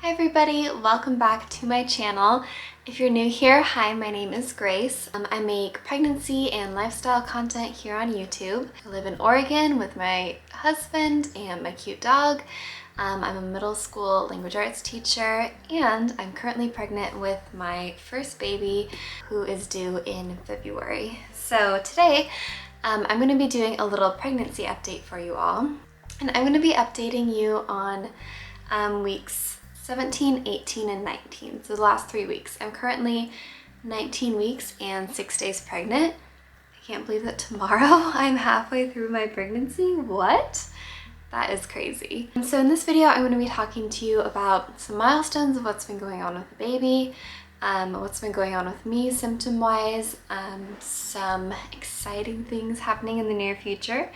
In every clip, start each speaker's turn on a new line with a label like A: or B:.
A: Hi everybody, welcome back to my channel. If you're new here, hi, my name is Grace. I make pregnancy and lifestyle content here on YouTube. I live in Oregon with my husband and my cute dog. I'm a middle school language arts teacher and I'm currently pregnant with my first baby who is due in February. So today I'm going to be doing a little pregnancy update for you all. And I'm going to be updating you on weeks 17, 18, and 19, so the last 3 weeks. I'm currently 19 weeks and 6 days pregnant. I can't believe that tomorrow I'm halfway through my pregnancy. What? That is crazy. And so in this video, I'm going to be talking to you about some milestones of what's been going on with the baby, what's been going on with me symptom-wise, some exciting things happening in the near future,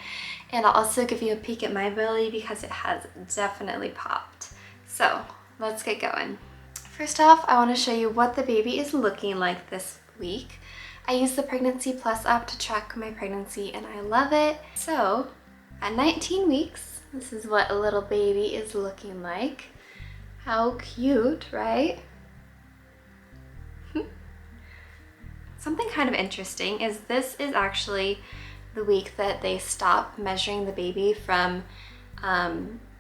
A: and I'll also give you a peek at my belly because it has definitely popped. So let's get going. First off, I want to show you what the baby is looking like this week. I use the Pregnancy Plus app to track my pregnancy and I love it. So at 19 weeks, this is what a little baby is looking like. How cute, right? Something kind of interesting is this is actually the week that they stop measuring the baby from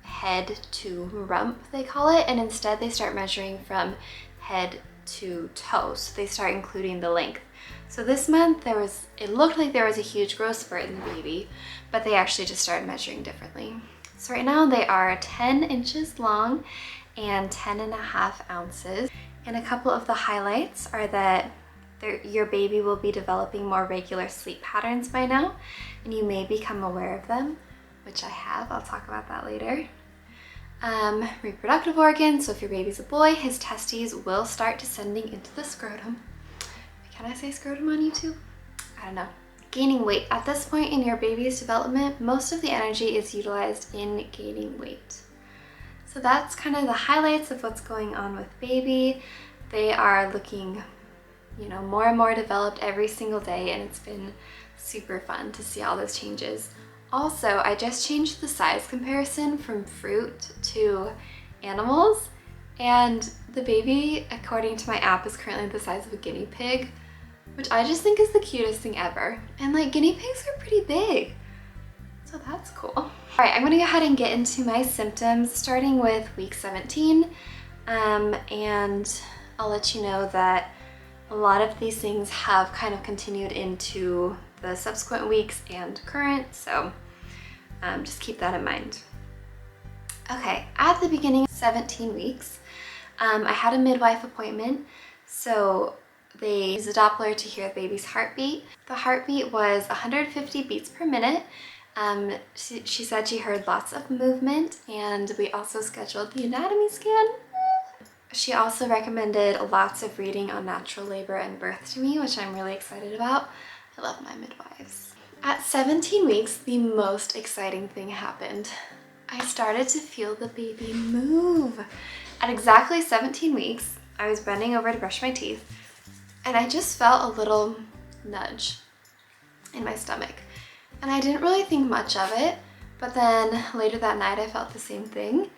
A: head to rump, they call it, and instead they start measuring from head to toe. So they start including the length. So this month it looked like there was a huge growth spurt in the baby, but they actually just started measuring differently. So right now they are 10 inches long and 10.5 ounces. And a couple of the highlights are that your baby will be developing more regular sleep patterns by now, and you may become aware of them, which I have. I'll talk about that later. Reproductive organs, so if your baby's a boy, his testes will start descending into the scrotum. Can I say scrotum on YouTube? I don't know. Gaining weight. At this point in your baby's development, most of the energy is utilized in gaining weight. So that's kind of the highlights of what's going on with baby. They are looking, you know, more and more developed every single day, and it's been super fun to see all those changes. Also, I just changed the size comparison from fruit to animals, and the baby, according to my app, is currently the size of a guinea pig, which I just think is the cutest thing ever. And like, guinea pigs are pretty big, so that's cool. All right, I'm gonna go ahead and get into my symptoms, starting with week 17, and I'll let you know that a lot of these things have kind of continued into the subsequent weeks and current, so just keep that in mind. Okay, at the beginning of 17 weeks, I had a midwife appointment, so they used a Doppler to hear the baby's heartbeat. The heartbeat was 150 beats per minute. She said she heard lots of movement, and we also scheduled the anatomy scan. She also recommended lots of reading on natural labor and birth to me, which I'm really excited about. I love my midwives. At 17 weeks, the most exciting thing happened. I started to feel the baby move. At exactly 17 weeks, I was bending over to brush my teeth, and I just felt a little nudge in my stomach. And I didn't really think much of it, but then later that night I felt the same thing.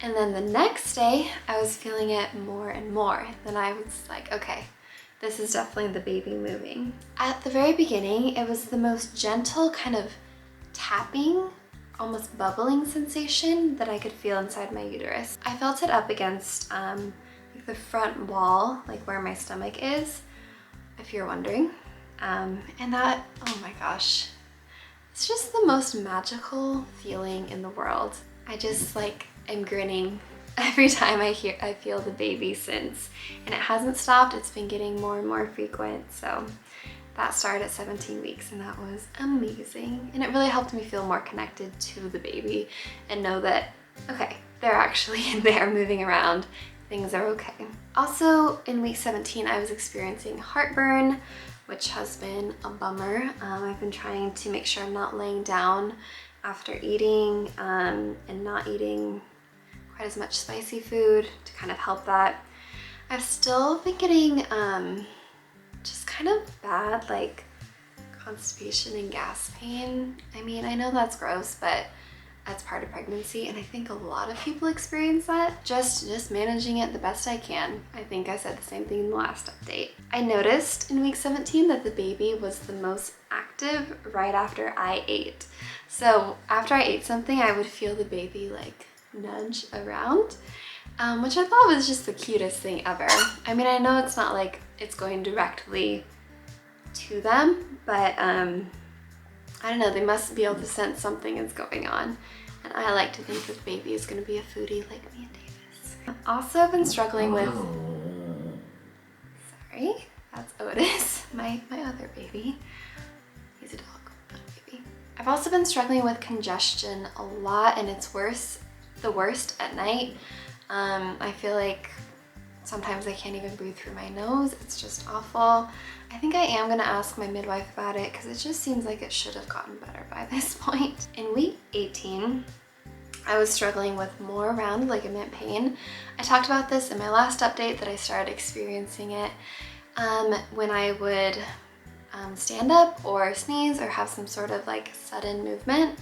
A: And then the next day, I was feeling it more and more. Then I was like, okay, this is definitely the baby moving. At the very beginning, it was the most gentle kind of tapping, almost bubbling sensation that I could feel inside my uterus. I felt it up against like the front wall, like where my stomach is, if you're wondering. And that, oh my gosh, it's just the most magical feeling in the world. I just like, I'm grinning every time I feel the baby since, and it hasn't stopped. It's been getting more and more frequent. So that started at 17 weeks, and that was amazing. And it really helped me feel more connected to the baby and know that, okay, they're actually in there moving around. Things are okay. Also in week 17, I was experiencing heartburn, which has been a bummer. I've been trying to make sure I'm not laying down after eating and not eating quite as much spicy food to kind of help that. I've still been getting just kind of bad like constipation and gas pain. I mean, I know that's gross, but as part of pregnancy, and I think a lot of people experience that. Just managing it the best I can. I think I said the same thing in the last update. I noticed in week 17 that the baby was the most active right after I ate. So after I ate something, I would feel the baby like nudge around, which I thought was just the cutest thing ever. I mean, I know it's not like it's going directly to them, but I don't know, they must be able to sense something is going on. And I like to think that the baby is going to be a foodie like me and Davis. I've also been struggling with, sorry, that's Otis, my other baby. He's a dog, not a baby. I've also been struggling with congestion a lot, and it's the worst at night. I feel like sometimes I can't even breathe through my nose. It's just awful. I think I am gonna ask my midwife about it because it just seems like it should have gotten better by this point. In week 18, I was struggling with more round ligament pain. I talked about this in my last update that I started experiencing it when I would stand up or sneeze or have some sort of like sudden movement.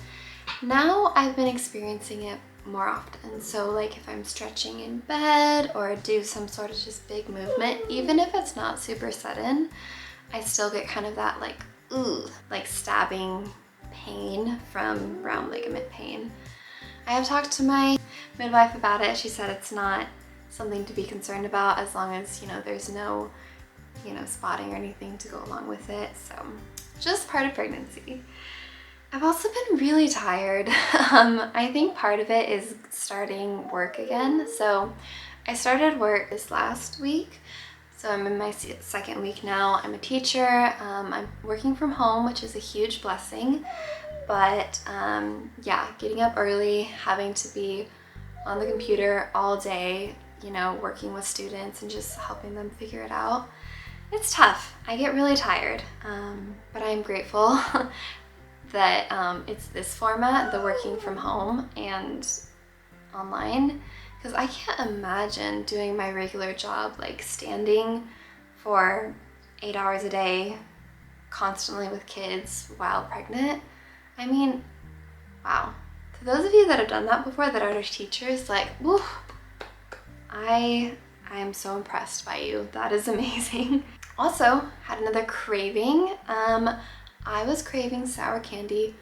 A: Now I've been experiencing it more often. So like if I'm stretching in bed or do some sort of just big movement, even if it's not super sudden, I still get kind of that like, ooh, like stabbing pain from round ligament pain. I have talked to my midwife about it. She said it's not something to be concerned about as long as, you know, there's no, you know, spotting or anything to go along with it. So just part of pregnancy. I've also been really tired. I think part of it is starting work again. So I started work this last week. So I'm in my second week now. I'm a teacher. I'm working from home, which is a huge blessing. But yeah, getting up early, having to be on the computer all day, you know, working with students and just helping them figure it out. It's tough. I get really tired, but I'm grateful that it's this format, the working from home and online, because I can't imagine doing my regular job, like standing for 8 hours a day, constantly with kids while pregnant. I mean, wow. To those of you that have done that before, that are teachers, like, woo, I am so impressed by you. That is amazing. Also, had another craving. I was craving sour candy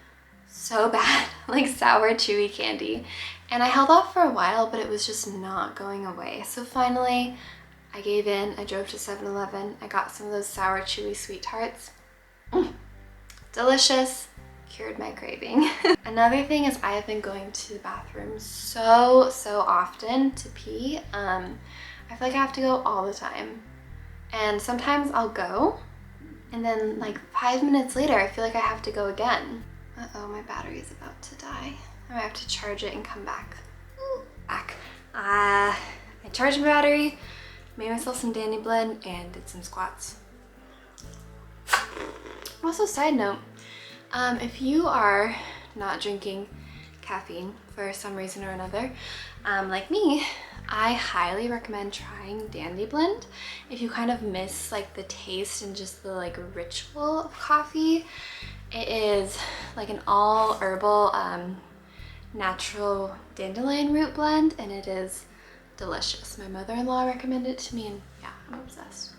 A: so bad, like sour chewy candy. And I held off for a while, but it was just not going away. So finally, I gave in. I drove to 7-Eleven. I got some of those sour chewy sweet tarts. Delicious. Cured my craving. Another thing is I have been going to the bathroom so often to pee. I feel like I have to go all the time. And sometimes I'll go, and then like 5 minutes later, I feel like I have to go again. Uh-oh, my battery is about to die. I might have to charge it and come back. I charged my battery, made myself some Dandy Blend, and did some squats. Also, side note, if you are not drinking caffeine for some reason or another, like me, I highly recommend trying Dandy Blend. If you kind of miss like the taste and just the like ritual of coffee, it is like an all herbal natural dandelion root blend, and it is delicious. My mother-in-law recommended it to me, and yeah, I'm obsessed.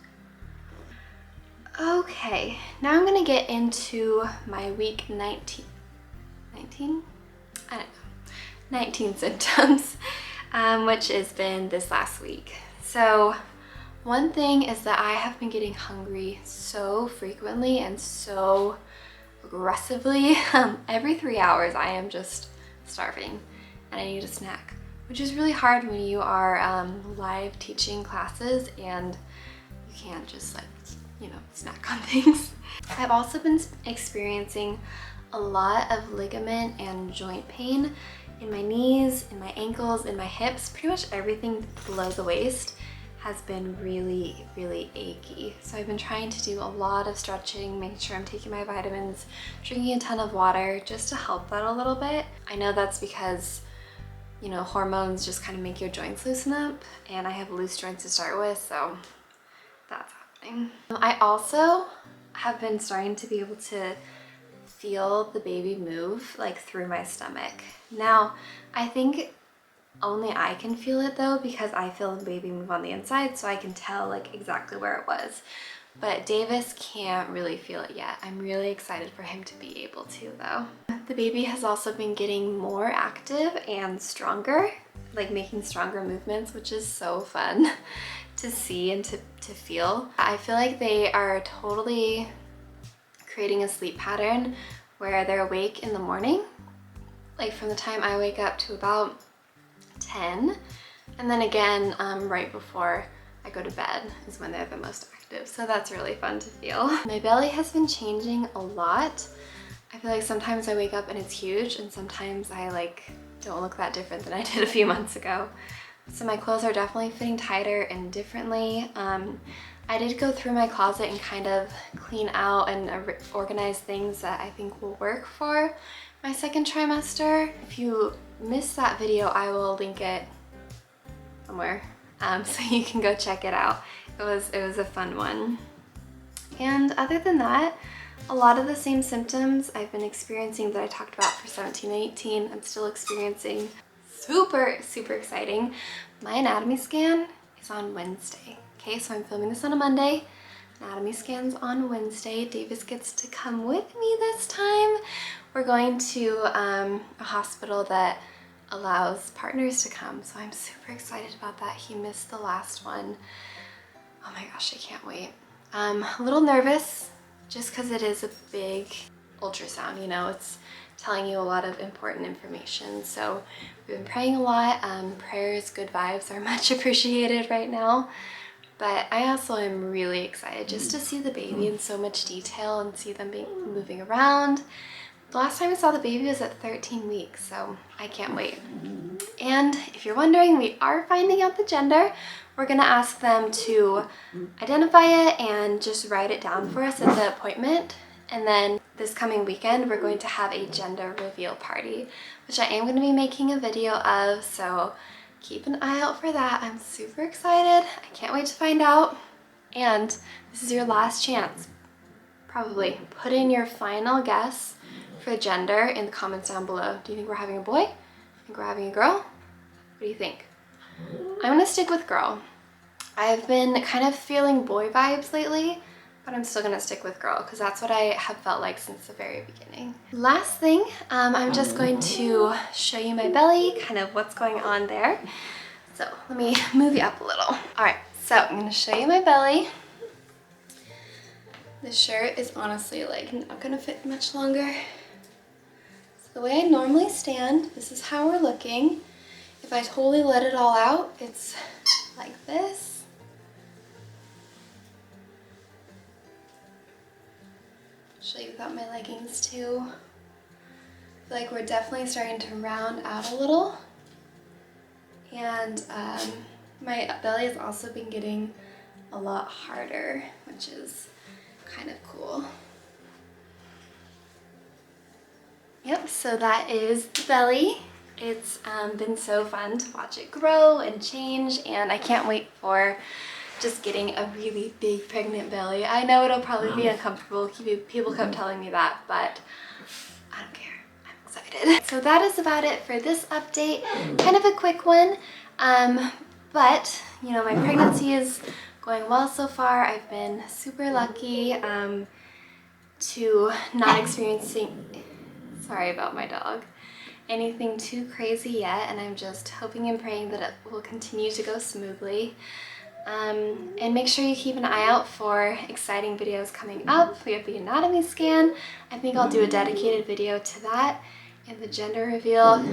A: Okay, now I'm gonna get into my week 19? I don't know, 19 symptoms. Which has been this last week. So one thing is that I have been getting hungry so frequently and so aggressively. Every 3 hours I am just starving and I need a snack, which is really hard when you are live teaching classes and you can't just like, you know, snack on things. I've also been experiencing a lot of ligament and joint pain in my knees, in my ankles, in my hips. Pretty much everything below the waist has been really achy. So I've been trying to do a lot of stretching, making sure I'm taking my vitamins, drinking a ton of water just to help that a little bit. I know that's because, you know, hormones just kind of make your joints loosen up, and I have loose joints to start with, so that's happening. I also have been starting to be able to feel the baby move like through my stomach. Now, I think only I can feel it though, because I feel the baby move on the inside, so I can tell like exactly where it was. But Davis can't really feel it yet. I'm really excited for him to be able to though. The baby has also been getting more active and stronger, like making stronger movements, which is so fun to see and to feel. I feel like they are totally creating a sleep pattern where they're awake in the morning, like from the time I wake up to about 10, and then again right before I go to bed is when they're the most active. So that's really fun to feel. My belly has been changing a lot. I feel like sometimes I wake up and it's huge, and sometimes I like don't look that different than I did a few months ago. So my clothes are definitely fitting tighter and differently. I did go through my closet and kind of clean out and organize things that I think will work for my second trimester. If you missed that video, I will link it somewhere so you can go check it out. It was a fun one. And other than that, a lot of the same symptoms I've been experiencing that I talked about for 17 and 18, I'm still experiencing. Super, super exciting. My anatomy scan is on Wednesday. Okay, so I'm filming this on a Monday. Anatomy scan's on Wednesday. Davis gets to come with me this time. We're going to a hospital that allows partners to come, so I'm super excited about that. He missed the last one. Oh my gosh, I can't wait. A little nervous just because it is a big ultrasound, you know, it's telling you a lot of important information. So we've been praying a lot. Prayers, good vibes are much appreciated right now. But I also am really excited just to see the baby in so much detail and see them moving around. The last time I saw the baby was at 13 weeks, so I can't wait. And if you're wondering, we are finding out the gender. We're gonna ask them to identify it and just write it down for us at the appointment. And then this coming weekend, we're going to have a gender reveal party, which I am going to be making a video of, so keep an eye out for that. I'm super excited. I can't wait to find out. And this is your last chance. Probably put in your final guess for gender in the comments down below. Do you think we're having a boy? Do you think we're having a girl? What do you think? I'm gonna stick with girl. I've been kind of feeling boy vibes lately, but I'm still gonna stick with girl because that's what I have felt like since the very beginning. Last thing, I'm just going to show you my belly, kind of what's going on there. So let me move you up a little. All right, so I'm gonna show you my belly. This shirt is honestly like not gonna fit much longer. So the way I normally stand, this is how we're looking. If I totally let it all out, it's like this. Show you without my leggings too. I feel like we're definitely starting to round out a little. And my belly has also been getting a lot harder, which is kind of cool. Yep, so that is the belly. It's been so fun to watch it grow and change, and I can't wait for just getting a really big pregnant belly. I know it'll probably be uncomfortable. People kept telling me that, but I don't care. I'm excited. So that is about it for this update. Kind of a quick one, but you know, my pregnancy is going well so far. I've been super lucky to not experiencing, sorry about my dog, anything too crazy yet, and I'm just hoping and praying that it will continue to go smoothly. And make sure you keep an eye out for exciting videos coming up. We have the anatomy scan. I think I'll do a dedicated video to that, and the gender reveal.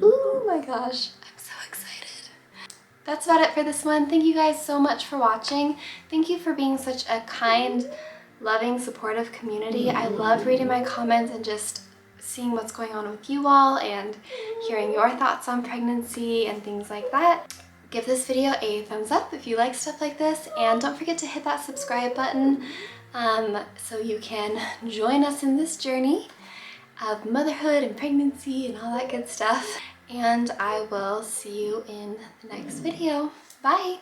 A: Oh my gosh, I'm so excited. That's about it for this one. Thank you guys so much for watching. Thank you for being such a kind, loving, supportive community. I love reading my comments and just seeing what's going on with you all and hearing your thoughts on pregnancy and things like that. Give this video a thumbs up if you like stuff like this, and don't forget to hit that subscribe button so you can join us in this journey of motherhood and pregnancy and all that good stuff. And I will see you in the next video. Bye!